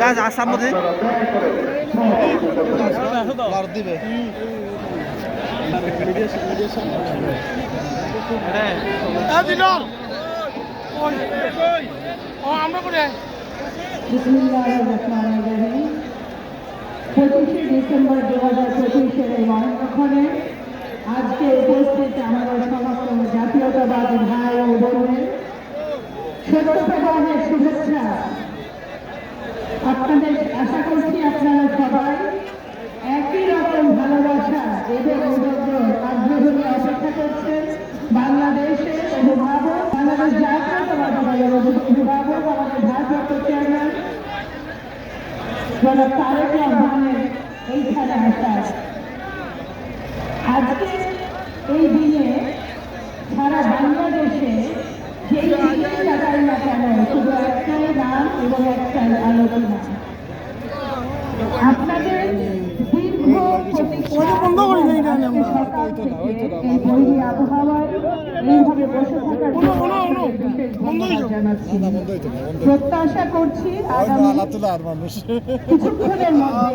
গাছ আসাম মধ্যে দিবে আমরা করে 25শে ডিসেম্বর 2025-এর এই মহানগরে আজকে উপস্থিত আমাদের সমস্ত জাতীয়তাবাদী ভাই ও বোনদের সত্যতাবাদের শুভেচ্ছা। আপনাদের আশা করছি আপনারা সবাই একই রকম ভালোবাসা এবং আগ্রহ নিয়ে অপেক্ষা করছেন বাংলাদেশের অভিভাবক, বাংলাদেশ জাতীয়তাবাদী দলের অভিভাবক, আমাদের ভারপ্রাপ্ত চেয়ারম্যান জনাব তারেক রহমানের এইখানে আসার। আজকে এই দিনে সারা বাংলাদেশে যেই দিকে তাকাই না কেন শুধু একটাই নাম এবং একটাই আলোচনা। আপনাদের দীর্ঘ আবহাওয়ায় এইভাবে বসে থাকার জানাচ্ছি। প্রত্যাশা করছি আগামী কিছুক্ষণের মধ্যে